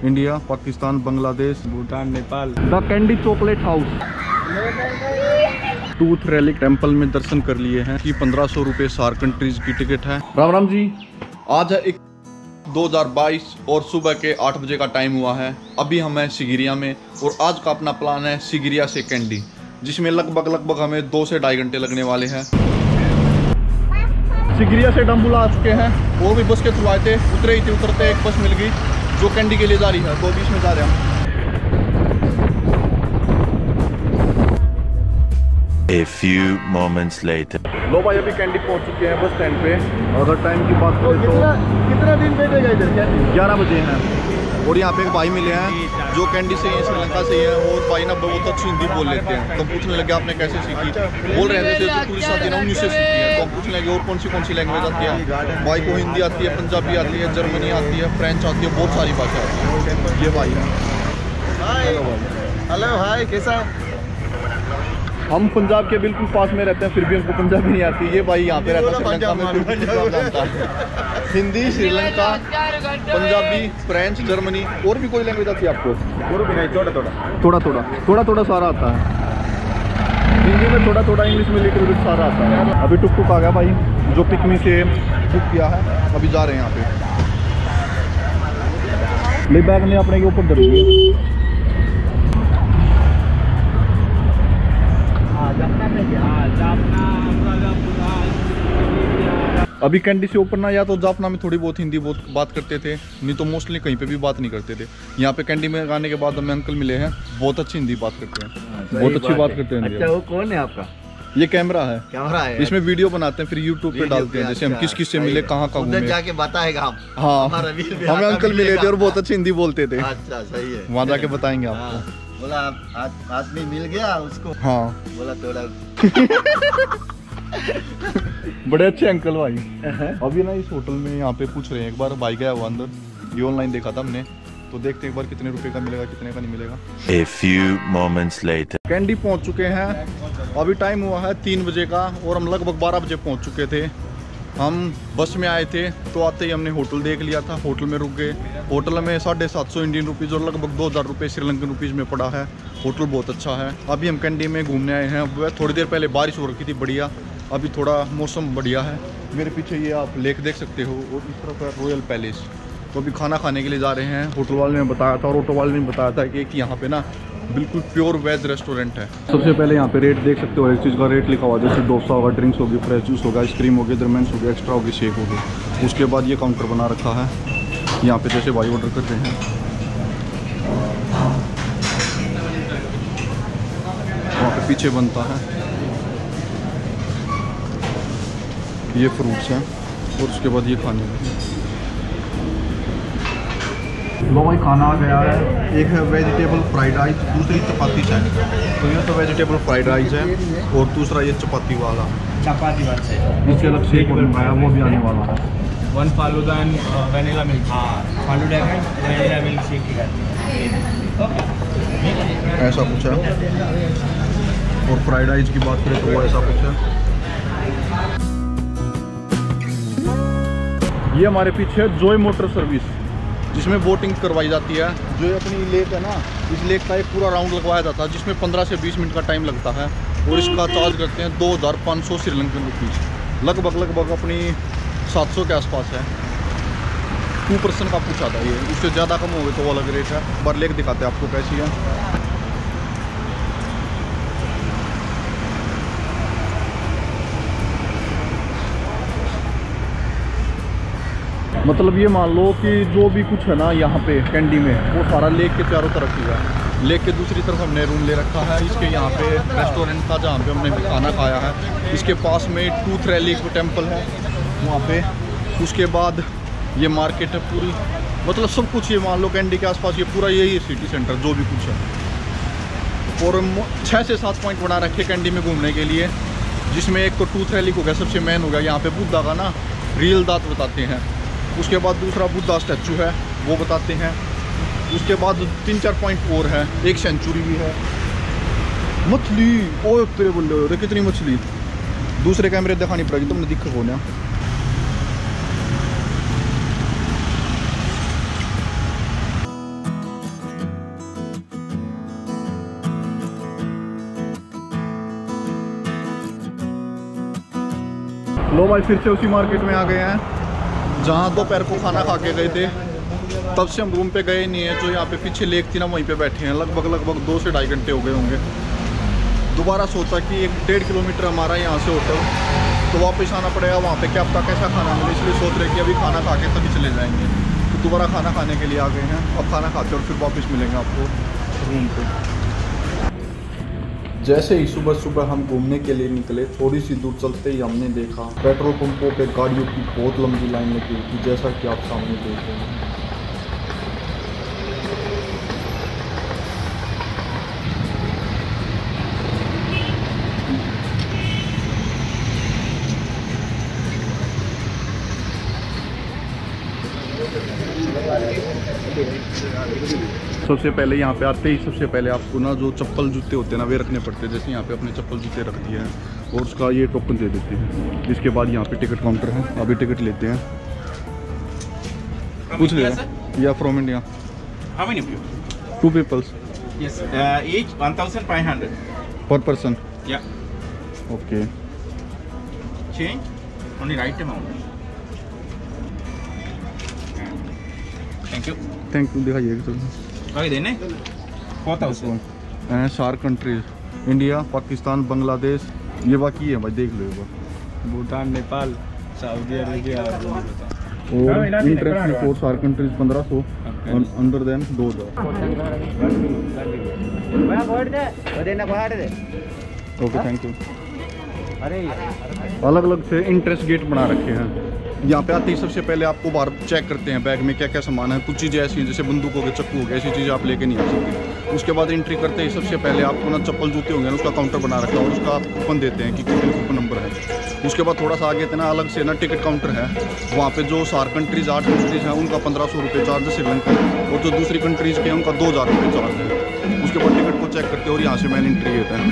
India, Pakistan, Bangladesh, Bhutan, Nepal. The candy chocolate house. Tooth rally temple में दर्शन कर लिए हैं कि 1500 रुपये 4 कंट्रीज की टिकट है। राम राम जी। आज है 2022 और सुबह के 8 बजे का टाइम हुआ है। अभी हम हैं सिगिरिया में और आज का अपना प्लान है सिगिरिया से कैंडी, जिसमें लगभग हमें 2 से 2.5 घंटे लगने वाले हैं। सिगिरिया से डम्बुला आ चुके हैं, वो भी बस के थ्रू आए थे। उतरे ही थे, उतरते एक बस मिल गई जो कैंडी के लिए जा रही है, तो अभी इसमें जा रहे हैं। A few moments later. लो भाई, अभी कैंडी पहुंच चुके हैं बस स्टैंड पे। अगर टाइम की बात करें तो कितना दिन बैठेगा इधर? 11 बजे हैं। और यहाँ पे एक भाई मिले हैं जो कैंडी से ही, श्रीलंका से ही है। और भाई ना बहुत अच्छी हिंदी बोल लेते हैं, तो पूछने लगे आपने कैसे सीखी। बोल रहे थे जो टूरिस्ट आती है ना उन्हीं से सीखी है। तो हम पूछने लगे और कौन सी लैंग्वेज आती है। भाई को हिंदी आती है, पंजाबी आती है, जर्मनी आती है, फ्रेंच आती है, बहुत सारी भाषा आती है। ये भाई है। हेलो भाई, कैसा है? हम पंजाब के बिल्कुल पास में रहते हैं, फिर भी हमको पंजाबी नहीं आती। ये भाई यहाँ पे रहता है श्रीलंका में, फिर भी पंजाब जानता है। हिंदी, श्रीलंका, पंजाबी, फ्रेंच, जर्मनी, और भी कोई लैंग्वेज आती है आपको? और भी नहीं, थोड़ा सारा आता है। हिंदी में थोड़ा, इंग्लिश में लिटिल बिट सारा आता है। अभी टुक टुक आ गया भाई, जो पिकमी से बुक किया है। अभी जा रहे हैं यहाँ पे। ले बैग ने अपने के ऊपर धर दिए। अभी कैंडी से ऊपर ना, या तो जाफना में थोड़ी बहुत हिंदी बात करते थे, नहीं तो मोस्टली कहीं पे भी बात नहीं करते थे। यहाँ पे कैंडी में आने के बाद हमें अंकल मिले हैं, बहुत अच्छी हिंदी बात करते हैं, बहुत अच्छी बात करते हैं। अच्छा, वो कौन है आपका? ये कैमरा है, इसमें वीडियो बनाते हैं, फिर यूट्यूब पे डालते हैं। जैसे हम किस से मिले, कहाँ घूमे, जाके बताएगा हम। हाँ, हमें अंकल मिले थे और बहुत अच्छी हिंदी बोलते थे। अच्छा, सही है, वहाँ जाके बताएंगे आपको। बोला आदमी मिल गया उसको। हाँ, बोला थोड़ा बड़े अच्छे अंकल भाई। अभी ना इस होटल में यहाँ पे पूछ रहे हैं, एक बार भाई गया हुआ अंदर, ये ऑनलाइन देखा था हमने, तो देखते एक बार कितने रुपए का मिलेगा, कितने का नहीं मिलेगा। A few moments later. Candy पहुँच चुके हैं। अभी टाइम हुआ है 3 बजे का और हम लगभग 12 बजे पहुँच चुके थे। हम बस में आए थे, तो आते ही हमने होटल देख लिया था, होटल में रुक गए। होटल में 750 इंडियन रुपीज़ और लगभग 2000 रुपये श्रीलंकन रुपीज़ में पड़ा है। होटल बहुत अच्छा है। अभी हम कैंडी में घूमने आए हैं। वह थोड़ी देर पहले बारिश हो रखी थी बढ़िया, अभी थोड़ा मौसम बढ़िया है। मेरे पीछे ये आप लेक देख सकते हो और इस तरफ है रॉयल पैलेस। तो अभी खाना खाने के लिए जा रहे हैं। होटल वाले ने बताया था और ऑटो वाले ने बताया था कि यहाँ पे ना बिल्कुल प्योर वेज रेस्टोरेंट है। सबसे पहले यहाँ पे रेट देख सकते हो, एक चीज़ का रेट लिखा हुआ, जैसे डोसा होगा, ड्रिंक्स होगी, फ्रेश जूस होगा, आइसक्रीम होगी, दरमेंस होगी, एक्स्ट्रा होगी, शेक होगी। उसके बाद ये काउंटर बना रखा है यहाँ पे, जैसे भाई ऑर्डर करते हैं। वहाँ पे पीछे बनता है, ये फ्रूट्स हैं और उसके बाद ये खाने में। लो भाई, खाना आ गया है। एक है वेजिटेबल फ्राइड राइस, दूसरी चपाती चाय। तो ये तो वेजिटेबल फ्राइड राइस है और दूसरा ये चपाती वाला, चपाती वाला इसके अलग से एक मंगाया, वो भी आने वाला है। 1 falooda and vanilla milk. Falooda and vanilla milk shake की ऐसा कुछ है। और फ्राइड राइस की बात करें तो वो ऐसा कुछ है। ये हमारे पीछे है जॉय मोटर सर्विस, जिसमें बोटिंग करवाई जाती है। जो अपनी लेक है ना, इस लेक का एक पूरा राउंड लगवाया जाता है, जिसमें 15 से 20 मिनट का टाइम लगता है। और इसका चार्ज करते हैं 2500 श्रीलंकन रुपीज़, लगभग अपनी 700 के आसपास है। 2% का पूछा था ये, उससे ज़्यादा कम हो गए तो वो अलग रेट है। पर लेक दिखाते हैं आपको कैसी है। मतलब ये मान लो कि जो भी कुछ है ना यहाँ पे कैंडी में, वो सारा लेक के चारों तरफ ही है। लेक के दूसरी तरफ हमने रूम ले रखा है। इसके यहाँ पे रेस्टोरेंट था जहाँ पे हमने भी खाना खाया है। इसके पास में टूथ रैली को टेम्पल है वहाँ पे। उसके बाद ये मार्केट है पूरी, मतलब सब कुछ ये मान लो कैंडी के आसपास ये पूरा यही सिटी सेंटर जो भी कुछ है। और 6 से 7 पॉइंट बना रखे कैंडी में घूमने के लिए, जिसमें एक तो टूथ रैली हो गया, सबसे मेन हो गया यहाँ पे बुद्धा का ना रियल दांत बताते हैं। उसके बाद दूसरा बुद्धा स्टैचू है वो बताते हैं। उसके बाद 3-4 पॉइंट और है, एक सेंचुरी भी है। मछली, ओ तेरे बोले कितनी मछली, दूसरे कैमरे दिखानी पड़ेगी, तुमने दिखा हो ना। लो भाई फिर से उसी मार्केट में आ गए हैं जहाँ दोपहर को खाना खा के गए थे। तब से हम रूम पे गए नहीं है। जो यहाँ पे पीछे लेक थी ना वहीं पे बैठे हैं। लगभग 2 से 2.5 घंटे हो गए होंगे। दोबारा सोचा कि 1-1.5 किलोमीटर हमारा यहाँ से होटल, तो वापस आना पड़ेगा वहाँ पे, क्या पता कैसा खाना मिले। इसलिए सोच रहे कि अभी खाना खा के तभी चले जाएंगे। तो दोबारा खाना खाने के लिए आ गए हैं। अब खाना खाते और फिर वापस मिलेंगे आपको रूम पे। जैसे ही सुबह हम घूमने के लिए निकले, थोड़ी सी दूर चलते ही हमने देखा पेट्रोल पंपों पे गाड़ियों की बहुत लंबी लाइन लगी हुई थी, जैसा कि आप सामने देख रहे हैं। सबसे पहले यहाँ पे आते ही सबसे पहले आपको ना जो चप्पल जूते होते हैं ना वे रखने पड़ते हैं। जैसे यहाँ पे अपने चप्पल जूते रख दिए हैं और उसका ये टोकन दे देते हैं। इसके बाद यहाँ पे टिकट काउंटर है, अभी टिकट लेते हैं। पूछ ले या from India. How many of you? 2 peoples Yes. Each 1,500. per person. Yeah. Okay. Change. Only right amount. Thank you. Thank you. दिखाइए बाकी देने 4,000. सार कंट्रीज इंडिया, पाकिस्तान, बांग्लादेश, ये बाकी है भाई, देख लो एक बार। भूटान, नेपाल, सऊदी अरेबिया और इंटरनेशनल फॉर सार कंट्रीज 1500 और under than 2000। Okay thank you. अलग अलग से इंटरेस्ट गेट बना रखे हैं। यहाँ पे आते ही सबसे पहले आपको बाहर चेक करते हैं बैग में क्या क्या सामान है। कुछ चीज़ें ऐसी हैं जैसे बंदूक हो गए, चक्कू हो गए, ऐसी चीज़ें आप लेके नहीं आ सकते। उसके बाद एंट्री करते ही सबसे पहले आपको ना चप्पल जूते होंगे ना उसका काउंटर बना रखा है और उसका कूपन देते हैं कि कितने कूपन नंबर है। उसके बाद थोड़ा सा आगे ना अलग से ना टिकट काउंटर है। वहाँ पे जो सार कंट्रीज 8 कंट्रीज हैं उनका 1500 रुपये चार्ज है श्रीलंका, और जो दूसरी कंट्रीज़ के हैं उनका 2000 रुपये चार्ज है। उसके बाद टिकट को चेक करते हैं और यहाँ से मैन एंट्री देता है।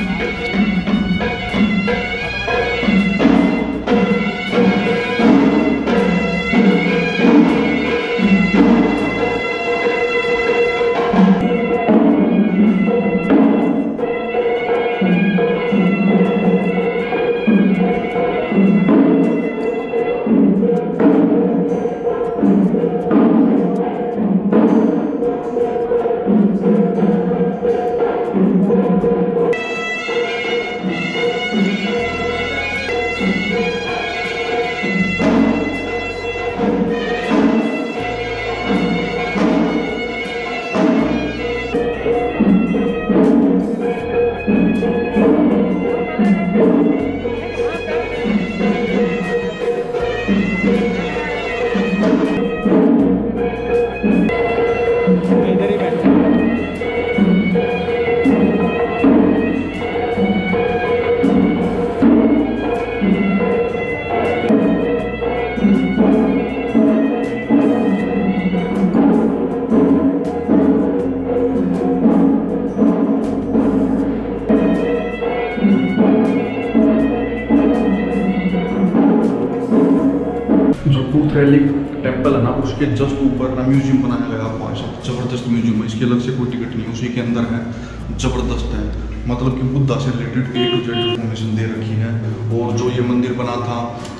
टेम्पल है ना उसके जस्ट ऊपर ना म्यूजियम बनाया गया है। भाई साहब जबरदस्त म्यूजियम है। इसके अलग से कोई टिकट नहीं है, उसी के अंदर है। जबरदस्त है, मतलब कि बुद्धा से related A to Z information दे रखी है। और जो ये मंदिर बना था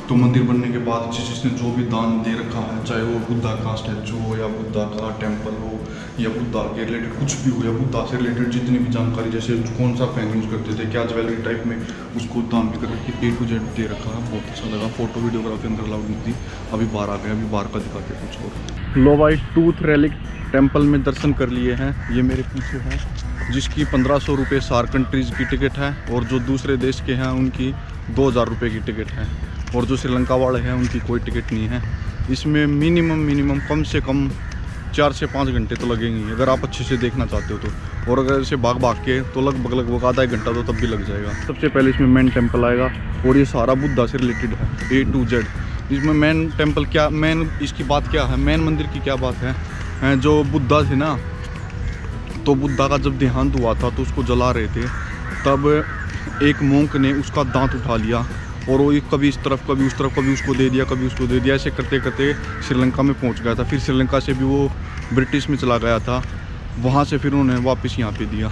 तो मंदिर बनने के बाद जिसने जो भी दान दे रखा है, चाहे वो बुद्धा का स्टैचू हो या बुद्धा का टेम्पल हो या बुद्धा के रिलेटेड कुछ भी हो या बुद्धा से रिलेटेड जितनी भी जानकारी, जैसे कौन सा पेन यूज़ करते थे, क्या ज्वेलरी टाइप में, उसको दान भी कर रखी A to Z दे रखा है। बहुत अच्छा लगा। फोटो वीडियोग्राफी अंदर अलाउड नहीं थी। अभी बाहर आ गए, अभी बाहर का दिखाते कुछ और। लो भाई टूथ रेलिक टेम्पल में दर्शन कर लिए हैं। ये मेरे पीछे है जिसकी 1500 रुपये सार कंट्रीज़ की टिकट है और जो दूसरे देश के हैं उनकी 2000 रुपये की टिकट है। और जो श्रीलंका वाले हैं उनकी कोई टिकट नहीं है। इसमें मिनिमम कम से कम 4 से 5 घंटे तो लगेंगे अगर आप अच्छे से देखना चाहते हो तो। और अगर इसे भाग के तो लगभग आधा 1 घंटा तो तब भी लग जाएगा। सबसे पहले इसमें मेन टेम्पल आएगा और ये सारा बुद्धा से रिलेटेड है A to Z। इसमें मेन टेम्पल क्या, मेन इसकी बात क्या है, मेन मंदिर की क्या बात है। जो बुद्धा थे ना, तो बुद्धा का जब देहांत हुआ था तो उसको जला रहे थे, तब एक मोंक ने उसका दांत उठा लिया और वो कभी इस तरफ कभी उस तरफ, कभी उसको दे दिया कभी उसको दे दिया, ऐसे करते करते श्रीलंका में पहुंच गया था। फिर श्रीलंका से भी वो ब्रिटिश में चला गया था, वहाँ से फिर उन्होंने वापस यहाँ पे दिया।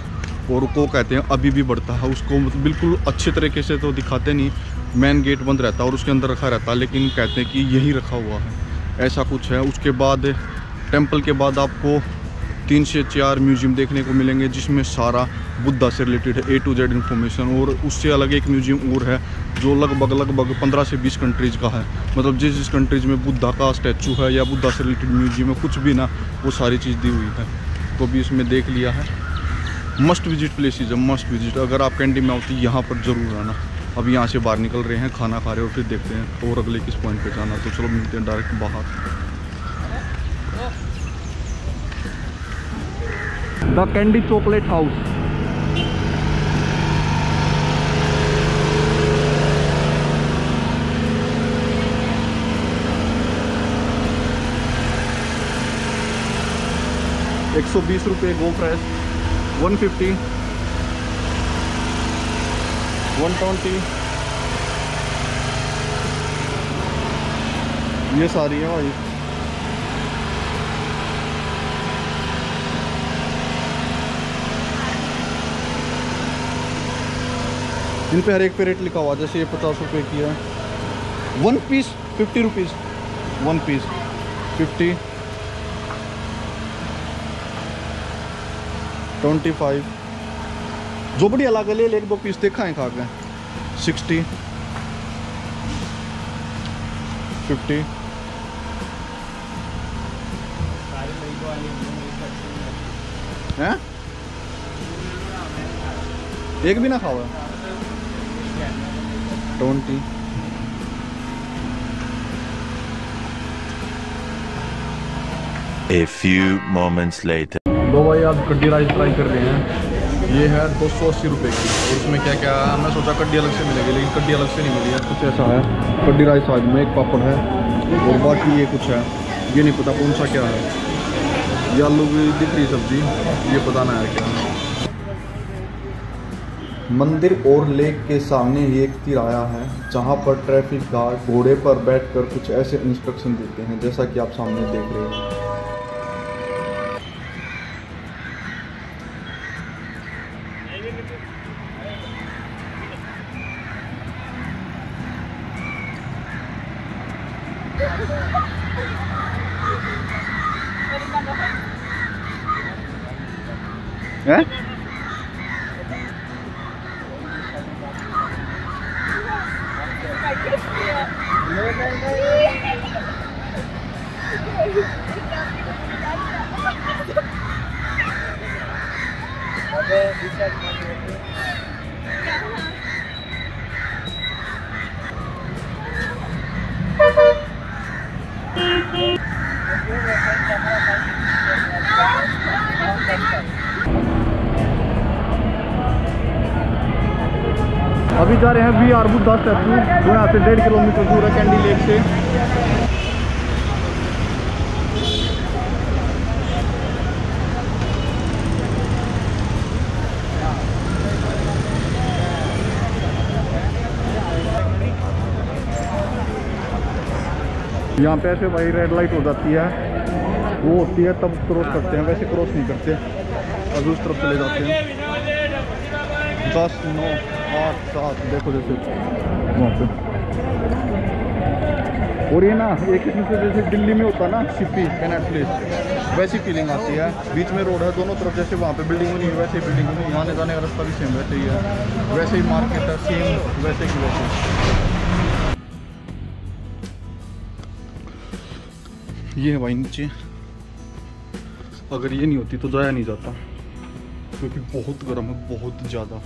और को कहते हैं अभी भी बढ़ता है। उसको मतलब बिल्कुल अच्छे तरीके से तो दिखाते नहीं, मेन गेट बंद रहता है और उसके अंदर रखा रहता है, लेकिन कहते हैं कि यही रखा हुआ है, ऐसा कुछ है। उसके बाद टेम्पल के बाद आपको 3 से 4 म्यूजियम देखने को मिलेंगे, जिसमें सारा बुद्धा से रिलेटेड है, A to Z इन्फॉर्मेशन। और उससे अलग एक म्यूजियम और है जो लगभग 15 से 20 कंट्रीज़ का है। मतलब जिस कंट्रीज़ में बुद्धा का स्टैचू है या बुद्धा से रिलेटेड म्यूजियम है, कुछ भी ना, वो सारी चीज़ दी हुई है। तो भी इसमें देख लिया है। मस्ट विजिट प्लेसेस है, मस्ट विजिट। अगर आप कैंडी में होती यहाँ पर ज़रूर आना। अब यहाँ से बाहर निकल रहे हैं, खाना खा रहे हैं और फिर देखते हैं और अगले किस पॉइंट पे जाना। तो चलो मिलते हैं डायरेक्ट बाहर। The candy chocolate house. ₹120 go fresh, 150, 120, ये सारी है भाई। इन पे हर एक पे रेट लिखा हुआ, जैसे ये ₹50 की है। 1 पीस ₹50, 1 पीस 50, 25। जो बढ़िया लगे ले 1-2 पीस देखा है खा के। 60, 50। हैं? एक भी ना खाओ। 20। A few moments later. दो भाई आज कड्डी राइस ट्राई कर रहे हैं। ये है ₹280 की, और इसमें क्या क्या है, मैं सोचा कड्डी अलग से मिलेगी, लेकिन कड्डी अलग से नहीं मिली है। कुछ ऐसा है, कड्डी राइस साइड में एक पापड़ है और बाकी ये कुछ है, ये नहीं पता कौन सा क्या है। ये आलू की दिख रही सब्जी, ये पता ना है क्या है। मंदिर और लेक के सामने ही एक तिराया है, जहाँ पर ट्रैफिक गार्ड घोड़े पर बैठकर कुछ ऐसे इंस्ट्रक्शन देते हैं, जैसा कि आप सामने देख रहे हो। हैं? अभी जा रहे हैं VR बुद्धा स्टैचू, जो यहाँ से 1.5 किलोमीटर दूर है कैंडी लेक से। यहाँ पे ऐसे भाई रेड लाइट हो जाती है, वो होती है तब क्रॉस करते हैं, वैसे क्रॉस नहीं करते। अब उस तरफ चले जाते हैं। 10, 9, 8, 7 देखो जैसे वहाँ पे। और ये ना एक किस्म से जैसे दिल्ली में होता है ना सिपी कैनेट प्लेस, वैसी फीलिंग आती है। बीच में रोड है, दोनों तरफ जैसे वहाँ पे बिल्डिंग बनी है वैसे ही बिल्डिंग बनी, आने जाने का रास्ता भी सेम वैसे ही है, वैसे ही मार्केट है सेम वैसे की वैसे। ये है भाई नीचे, अगर ये नहीं होती तो जाया नहीं जाता, क्योंकि बहुत गर्म है, बहुत ज़्यादा।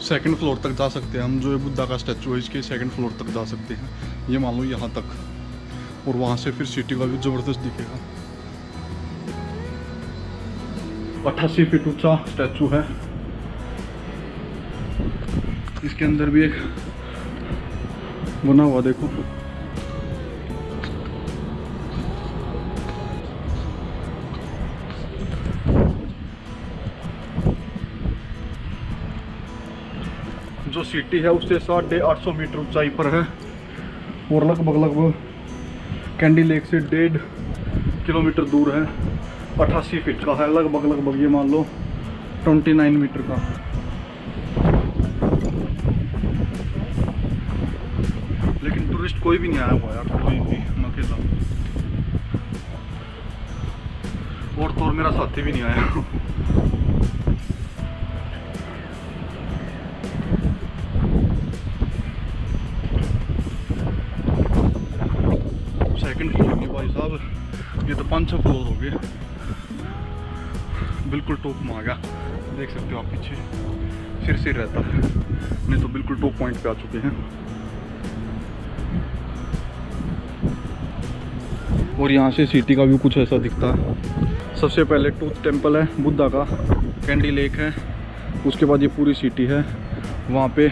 सेकंड फ्लोर तक जा सकते हैं हम, जो ये बुद्धा का स्टैचू है इसके सेकंड फ्लोर तक जा सकते हैं, ये मान लो यहाँ तक। और वहाँ से फिर सिटी का भी ज़बरदस्त दिखेगा। 88 फीट ऊंचा स्टैचू है। इसके अंदर भी एक बना हुआ देखो, जो सिटी है उससे 850 मीटर ऊंचाई पर है और लगभग कैंडी लेक से 1.5 किलोमीटर दूर है। 88 फीट का है लगभग ये मान लो 29 मीटर का। लेकिन टूरिस्ट कोई भी नहीं आया हुआ यार, कोई भी, मैं अकेला और मेरा साथी भी नहीं आया। सेकंड फ्लोर नहीं भाई साहब, ये तो 5-6 फ्लोर हो गए। बिल्कुल टॉप में आ गया, देख सकते हो आप पीछे सिर रहता है, नहीं तो बिल्कुल टॉप पॉइंट पे आ चुके हैं। और यहाँ से सिटी का व्यू कुछ ऐसा दिखता है। सबसे पहले टूथ टेम्पल है बुद्धा का, कैंडी लेक है, उसके बाद ये पूरी सिटी है, वहाँ पे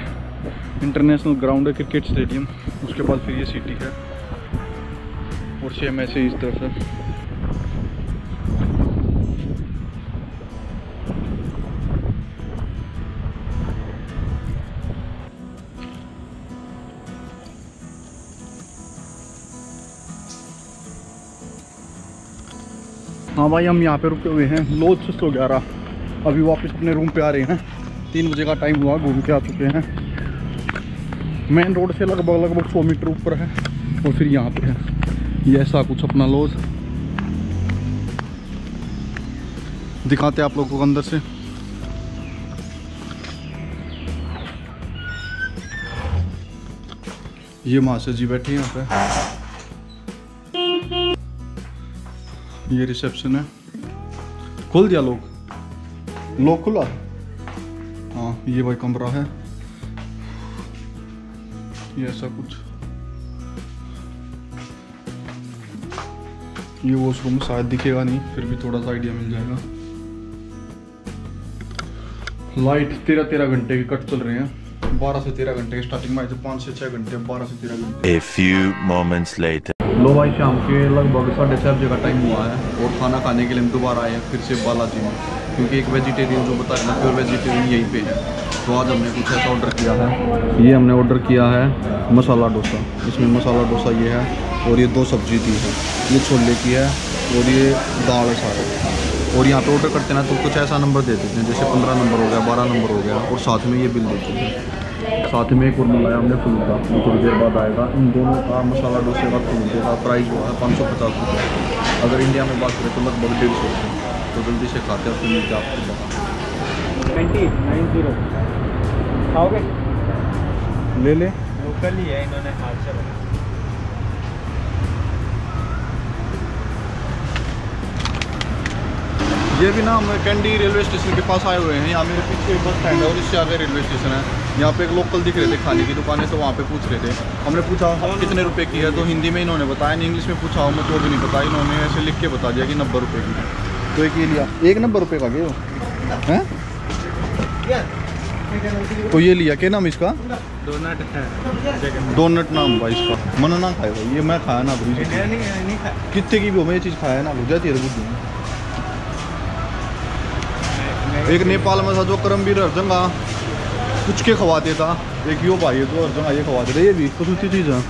इंटरनेशनल ग्राउंड है, क्रिकेट स्टेडियम, उसके बाद फिर ये सिटी है और सेम ऐसे इस तरफ है। हाँ भाई, हम यहाँ पे रुके हुए हैं लॉज 611। अभी वापस अपने रूम पे आ रहे हैं, 3 बजे का टाइम हुआ, घूम के आ चुके हैं। मेन रोड से लगभग 100 मीटर ऊपर है और फिर यहाँ पे है ये ऐसा कुछ अपना लॉज। दिखाते हैं आप लोगों को अंदर से। ये मास्टर जी बैठे हैं यहाँ पे, ये रिसेप्शन है। खोल दिया लोग खुला। हाँ, ये भाई कमरा है, ये ऐसा कुछ। ये वॉशरूम शायद दिखेगा नहीं, फिर भी थोड़ा सा आइडिया मिल जाएगा। लाइट 13 घंटे के कट चल रहे हैं, 12 से 13 घंटे के। स्टार्टिंग में आए थे 5 से 6 घंटे, 12 से 13 घंटे। A few moments later. लो भाई, शाम के लगभग 6:30 बजे का टाइम हुआ है और खाना खाने के लिए हम दोबारा आए हैं फिर से बालाजी में, क्योंकि एक वेजिटेरियन जो बताया ना, प्योर वेजिटेरियन यहीं पे है। तो आज हमने कुछ ऐसा ऑर्डर किया है। ये हमने ऑर्डर किया है मसाला डोसा। इसमें मसाला डोसा ये है और ये 2 सब्जी दी है, ये छोले की है और ये दाल है सारे। और यहाँ पे ऑर्डर करते ना तो कुछ ऐसा नंबर दे देते हैं, जैसे 15 नंबर हो गया, 12 नंबर हो गया, और साथ में ये बिल देते हैं। साथ में एक और मंगाया हमने फूल का, वो थोड़ी देर बाद आएगा। इन दोनों का मसाला डोसे का फूल का प्राइस हुआ है 550 रुपये। अगर इंडिया में बात करें तो लगभग 150 रुपये। तो जल्दी से खाते हैं, फिर मिलते हैं आपको बाहर। 90 खाओगे? ले ले, लोकल ही है, इन्होंने हाथ से बनाया। ये भी ना हम कैंडी रेलवे स्टेशन के पास आए हुए हैं। यहाँ मेरे पीछे बस स्टैंड है और इससे आगे रेलवे स्टेशन है। यहाँ पे एक लोकल दिख रहे थे खाने की दुकानें, तो वहाँ पे पूछ रहे थे। हमने पूछा कितने रुपए की है, तो हिंदी में इन्होंने बताया, नहीं इंग्लिश में पूछा, मुझे वो भी नहीं पता। इन्होंने ऐसे लिख के बता दिया कि 90 रुपये की। तो एक ये लिया, 1 90 रुपये का गए हैं। तो ये लिया, क्या नाम इसका? डोनट है, डोनट नाम भाई इसका। मना ना खाए भाई, ये मैं खाया ना बुरी कितने की भी हो, मैं ये चीज़ खाया ना, भूल जाती है बुद्धि। एक नेपाल में था जो करमवीर हर जगह कुछ के खवाते था, एक यो भाई है तो हर जगह ये खवाते थे। ये भी कुछ अच्छी चीज़ है।